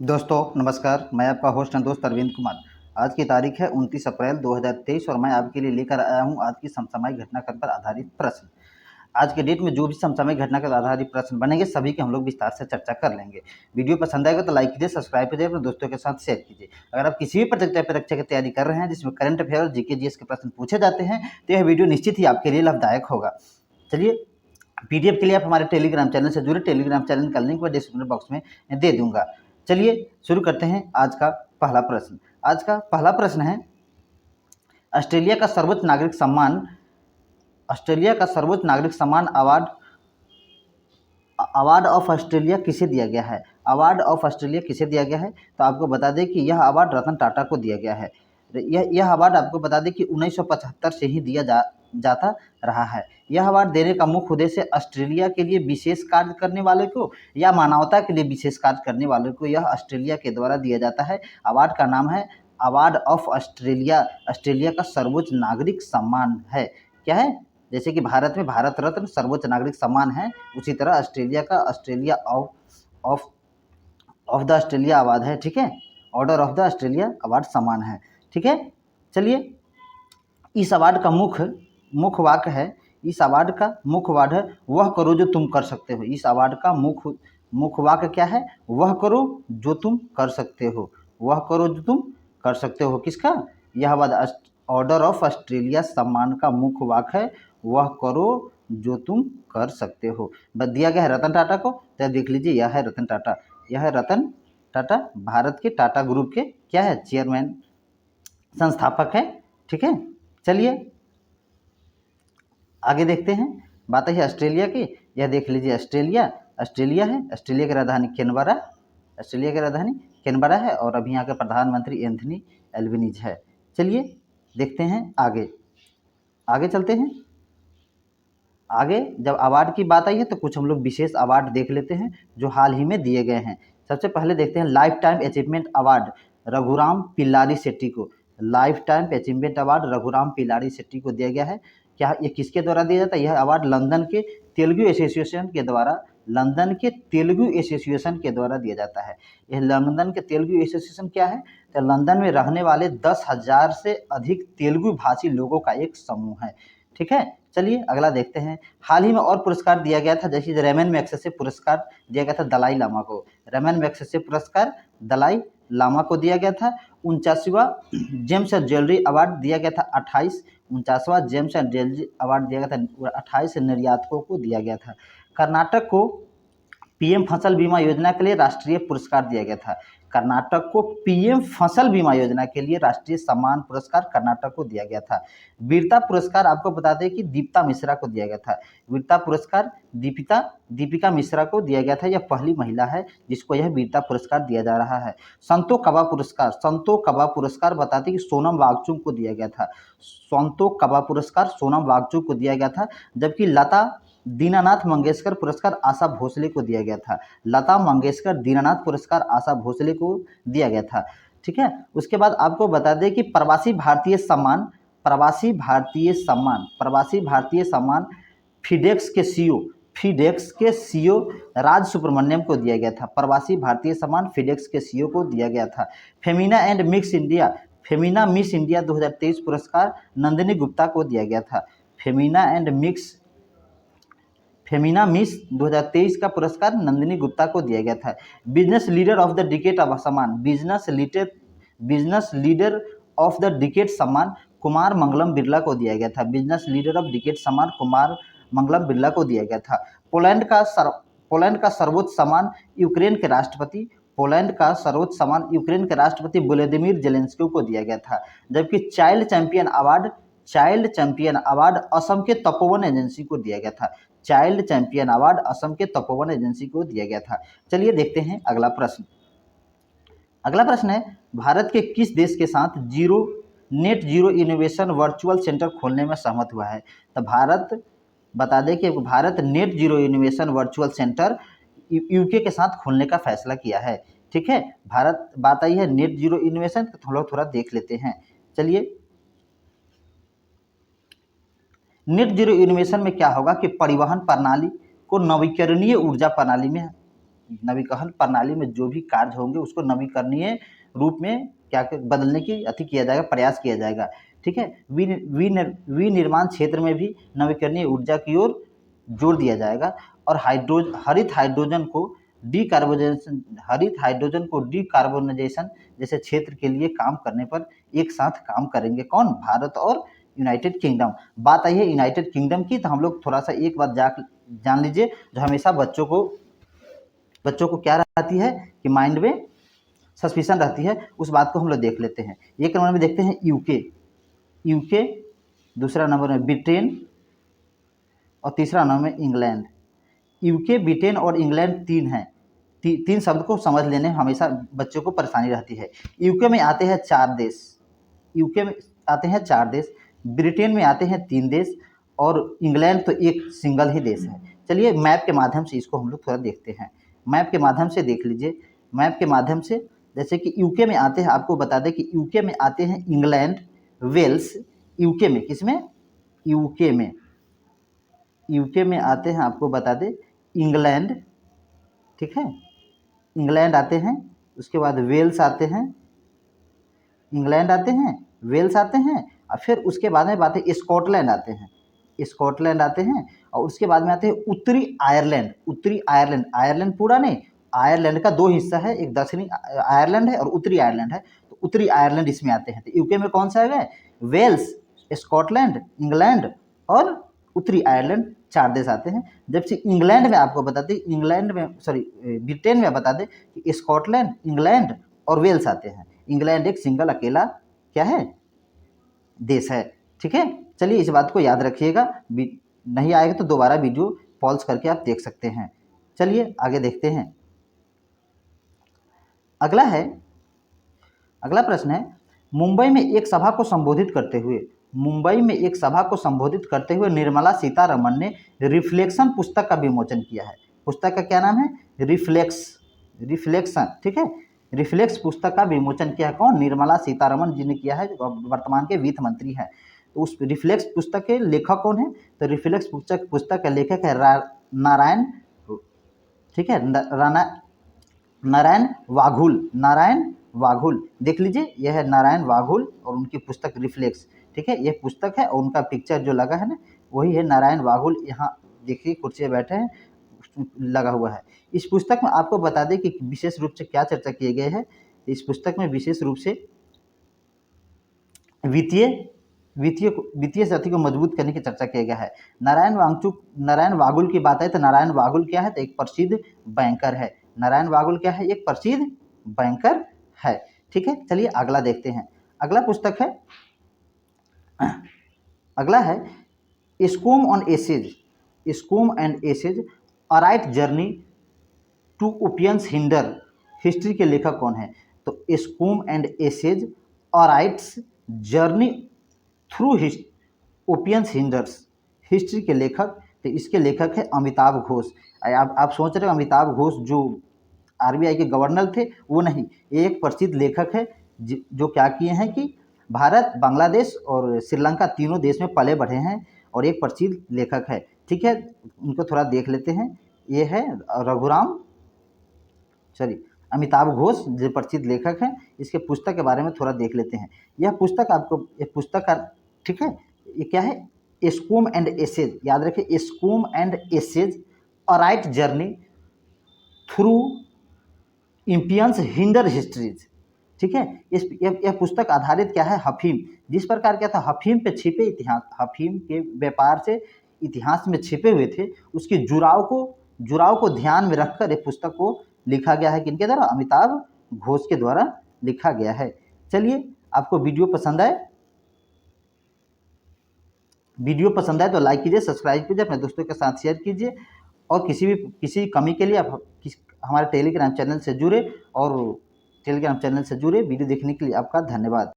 दोस्तों नमस्कार, मैं आपका होस्ट एंड दोस्त अरविंद कुमार। आज की तारीख है 29 अप्रैल 2023 और मैं आपके लिए लेकर आया हूं आज की समसामयिक घटनाक्रम पर आधारित प्रश्न। आज के डेट में जो भी समसामयिक घटनाक्रम पर आधारित प्रश्न बनेंगे सभी की हम लोग विस्तार से चर्चा कर लेंगे। वीडियो पसंद आएगा तो लाइक कीजिए, सब्सक्राइब कीजिए, अपने दोस्तों के साथ शेयर कीजिए। अगर आप किसी भी परीक्षा की तैयारी कर रहे हैं जिसमें करंट अफेयर और जीके जीएस के प्रश्न पूछे जाते हैं तो यह वीडियो निश्चित ही आपके लिए लाभदायक होगा। चलिए, पीडीएफ के लिए आप हमारे टेलीग्राम चैनल से जुड़े। टेलीग्राम चैनल का लिंक मैं डिस्क्रिप्शन बॉक्स में दे दूंगा। चलिए शुरू करते हैं आज का पहला प्रश्न। आज का पहला प्रश्न है, ऑस्ट्रेलिया का सर्वोच्च नागरिक सम्मान अवार्ड ऑफ ऑस्ट्रेलिया किसे दिया गया है? अवार्ड ऑफ ऑस्ट्रेलिया किसे दिया गया है? तो आपको बता दें कि यह अवार्ड रतन टाटा को दिया गया है। यह अवार्ड आपको बता दें कि 1975 से ही दिया जाता रहा है। यह अवार्ड देने का मुख्य उद्देश्य ऑस्ट्रेलिया के लिए विशेष कार्य करने वाले को या मानवता के लिए विशेष कार्य करने वाले को यह ऑस्ट्रेलिया के द्वारा दिया जाता है। अवार्ड का नाम है अवार्ड ऑफ ऑस्ट्रेलिया। ऑस्ट्रेलिया का सर्वोच्च नागरिक सम्मान है। क्या है? जैसे कि भारत में भारत रत्न सर्वोच्च नागरिक सम्मान है, उसी तरह ऑस्ट्रेलिया का Australia of the Australia award है। ठीक है, order of the Australia award सम्मान है। ठीक है, चलिए, इस अवार्ड का मुख्य वाक्य है, इस अवार्ड का मुख्य वाक्य है, वह करो जो तुम कर सकते हो। इस अवार्ड का मुख्य वाक्य क्या है? वह करो जो तुम कर सकते हो। वह करो जो तुम कर सकते हो। किसका? यह अवार्ड ऑर्डर ऑफ ऑस्ट्रेलिया सम्मान का मुख्य वाक्य है, वह करो जो तुम कर सकते हो। बस दिया गया है रतन टाटा को। तो देख लीजिए, यह है रतन टाटा। यह है रतन टाटा, भारत के टाटा ग्रुप के क्या है? चेयरमैन, संस्थापक है। ठीक है, चलिए आगे देखते हैं। बात है ऑस्ट्रेलिया की। यह देख लीजिए, ऑस्ट्रेलिया है। ऑस्ट्रेलिया की राजधानी कैनबरा है और अभी यहाँ के प्रधानमंत्री एंथनी एल्बनीज है। चलिए देखते हैं आगे चलते हैं। आगे जब अवार्ड की बात आई है तो कुछ हम लोग विशेष अवार्ड देख लेते हैं जो हाल ही में दिए गए हैं। सबसे पहले देखते हैं lifetime achievement award Raghuram Pillarisetti को। Lifetime achievement award Raghuram Pillarisetti को दिया गया है। क्या ये किसके द्वारा दिया जाता है? यह अवार्ड लंदन के तेलुगु एसोसिएशन के द्वारा दिया जाता है। यह लंदन के तेलुगु एसोसिएशन क्या है? तो लंदन में रहने वाले 10,000 से अधिक तेलुगु भाषी लोगों का एक समूह है। ठीक है, चलिए अगला देखते हैं। हाल ही में और पुरस्कार दिया गया था, जैसे रेमन मैग्सेसे पुरस्कार दिया गया था दलाई लामा को। रेमन मैग्सेसे पुरस्कार दलाई लामा को दिया गया था। 49वां जेम्स एंड ज्वेलरी अवार्ड दिया गया था 49वां जेम्स एंड ज्वेलरी अवार्ड दिया गया था 28 निर्यातकों को दिया गया था। कर्नाटक को पीएम फसल बीमा योजना के लिए राष्ट्रीय पुरस्कार दिया गया था। कर्नाटक को पीएम फसल बीमा योजना के लिए राष्ट्रीय सम्मान पुरस्कार कर्नाटक को दिया गया था। वीरता पुरस्कार आपको बता दें कि दीपिका मिश्रा को दिया गया था। वीरता पुरस्कार दीपिका मिश्रा को दिया गया था। यह पहली महिला है जिसको यह वीरता पुरस्कार दिया जा रहा है। संतो कबा पुरस्कार बताते कि सोनम वांगचुक को दिया गया था। संतो कबा पुरस्कार सोनम वांगचुक को दिया गया था। जबकि लता दीनानाथ मंगेशकर पुरस्कार आशा भोसले को दिया गया था। लता मंगेशकर दीनानाथ पुरस्कार आशा भोसले को दिया गया था। ठीक है, उसके बाद आपको बता दें कि प्रवासी भारतीय सम्मान फिडेक्स के सीईओ राज सुब्रमण्यम को दिया गया था। प्रवासी भारतीय सम्मान फिडेक्स के सीईओ को दिया गया था। फेमिना मिस इंडिया 2023 पुरस्कार नंदिनी गुप्ता को दिया गया था। फेमिना मिस 2023 का पुरस्कार नंदिनी गुप्ता को दिया गया था। Business leader of the decade सम्मान business leader of the decade सम्मान कुमार मंगलम बिरला को दिया गया था। बिजनेस लीडर ऑफ डिकेड सम्मान कुमार मंगलम बिरला को दिया गया था। पोलैंड का सर्वोच्च सम्मान यूक्रेन के राष्ट्रपति व्लादिमीर जेलेंस्की को दिया गया था। जबकि चाइल्ड चैंपियन अवार्ड असम के तपोवन एजेंसी को दिया गया था। चाइल्ड चैंपियन अवार्ड असम के तपोवन एजेंसी को दिया गया था। चलिए देखते हैं अगला प्रश्न है, भारत के किस देश के साथ net zero innovation virtual centre खोलने में सहमत हुआ है? तो भारत बता दें कि Bharat net zero innovation virtual centre UK के साथ खोलने का फैसला किया है। ठीक है, भारत बात आई है नेट जीरो इनोवेशन, तो थोड़ा देख लेते हैं। चलिए, नेट जीरो इनोवेशन में क्या होगा कि परिवहन प्रणाली को नवीकरणीय ऊर्जा प्रणाली में नवीकरण प्रणाली में जो भी कार्य होंगे उसको नवीकरणीय रूप में बदलने की किया जाएगा, प्रयास किया जाएगा। ठीक है, विनिर्माण क्षेत्र में भी नवीकरणीय ऊर्जा की ओर जोर दिया जाएगा और हरित हाइड्रोजन जैसे क्षेत्र के लिए काम करने पर एक साथ काम करेंगे। कौन? भारत और यूनाइटेड किंगडम। बात आई है यूनाइटेड किंगडम की, तो हम लोग थोड़ा सा एक बात जान लीजिए जो हमेशा बच्चों को क्या रहती है कि माइंड में सस्पिशन रहती है, उस बात को हम लोग देख लेते हैं। एक नंबर में देखते हैं यूके, दूसरा नंबर में ब्रिटेन और तीसरा नाम है इंग्लैंड। यूके, ब्रिटेन और इंग्लैंड तीन हैं। तीन शब्द को समझ लेने हमेशा बच्चों को परेशानी रहती है। यूके में आते हैं 4 देश, ब्रिटेन में आते हैं 3 देश और इंग्लैंड तो एक सिंगल ही देश है। चलिए मैप के माध्यम से इसको हम लोग थोड़ा देखते हैं। मैप के माध्यम से देख लीजिए। मैप के माध्यम से जैसे कि यूके में आते हैं, आपको बता दें कि यूके में आते हैं इंग्लैंड, वेल्स। यूके में किसमें? यूके में आते हैं, आपको बता दें इंग्लैंड। ठीक है, इंग्लैंड आते हैं, उसके बाद वेल्स आते हैं, इंग्लैंड आते हैं, वेल्स आते हैं और फिर उसके बाद में बात है स्कॉटलैंड आते हैं और उसके बाद में आते हैं उत्तरी आयरलैंड। आयरलैंड पूरा नहीं, आयरलैंड का 2 हिस्सा है, एक दक्षिणी आयरलैंड है और उत्तरी आयरलैंड है, तो उत्तरी आयरलैंड इसमें आते हैं। तो यूके में कौन सा है? वेल्स, स्कॉटलैंड, इंग्लैंड और उत्तरी आयरलैंड, 4 देश आते हैं। जबकि इंग्लैंड में आपको बता दें, ब्रिटेन में बता दें कि स्कॉटलैंड, इंग्लैंड और वेल्स आते हैं। इंग्लैंड एक सिंगल अकेला क्या है? देश है। ठीक है, चलिए इस बात को याद रखिएगा, नहीं आएगा तो दोबारा वीडियो पॉज करके आप देख सकते हैं। चलिए आगे देखते हैं। अगला प्रश्न है, मुंबई में एक सभा को संबोधित करते हुए निर्मला सीतारमण ने रिफ्लेक्शन पुस्तक का विमोचन किया है। पुस्तक का क्या नाम है? रिफ्लेक्शन। ठीक है, रिफ्लेक्स पुस्तक का विमोचन किया है। कौन? निर्मला सीतारमण जी ने किया है, जो वर्तमान के वित्त मंत्री हैं। तो उस रिफ्लेक्स पुस्तक के लेखक कौन है? तो रिफ्लेक्स पुस्तक का लेखक है नारायण, ठीक है, नारायण वाघुल। देख लीजिए, यह है नारायण वाघुल और उनकी पुस्तक रिफ्लेक्स। ठीक है, यह पुस्तक है और उनका पिक्चर जो लगा है ना, वही है नारायण वाघुल। यहाँ देखिए कुर्सी पे बैठे हैं, लगा हुआ है। इस पुस्तक में आपको बता दें कि विशेष रूप से क्या चर्चा किए गए हैं। इस पुस्तक में विशेष रूप से वित्तीय स्थिति को मजबूत करने की चर्चा किया गया है। नारायण वाघुल की बात है तो नारायण वाघुल क्या है? तो एक प्रसिद्ध बैंकर है। नारायण वाघुल क्या है? एक प्रसिद्ध बैंकर है। ठीक है, चलिए अगला देखते हैं। अगला है scum and essays a right journey to opinions hinder. History के लेखक कौन है? तो scum and essays a writes journey through opinions hinders, history के लेखक। तो इसके लेखक है अमिताभ घोष। आप सोच रहे हो अमिताभ घोष जो आरबीआई के गवर्नर थे, वो नहीं, एक प्रसिद्ध लेखक है जो क्या किए हैं कि भारत, बांग्लादेश और श्रीलंका तीनों देश में पले बढ़े हैं और एक प्रसिद्ध लेखक है। ठीक है, उनको थोड़ा देख लेते हैं। ये है अमिताभ घोष जो प्रसिद्ध लेखक हैं। इसके पुस्तक के बारे में थोड़ा देख लेते हैं। यह पुस्तक का, ठीक है, ये क्या है? स्कूम एंड एसेज, याद रखिए, scum and essays a right journey through opinions hinder histories. ठीक है, यह पुस्तक आधारित क्या है? हफीम, जिस प्रकार क्या था, हफीम पे छिपे इतिहास, हफीम के व्यापार से इतिहास में छिपे हुए थे, उसके जुड़ाव को ध्यान में रखकर ये पुस्तक को लिखा गया है। किनके द्वारा? अमिताभ घोष के द्वारा लिखा गया है। चलिए, आपको वीडियो पसंद आए तो लाइक कीजिए, सब्सक्राइब कीजिए, अपने दोस्तों के साथ शेयर कीजिए और किसी कमी के लिए आप हमारे टेलीग्राम चैनल से जुड़े वीडियो देखने के लिए आपका धन्यवाद।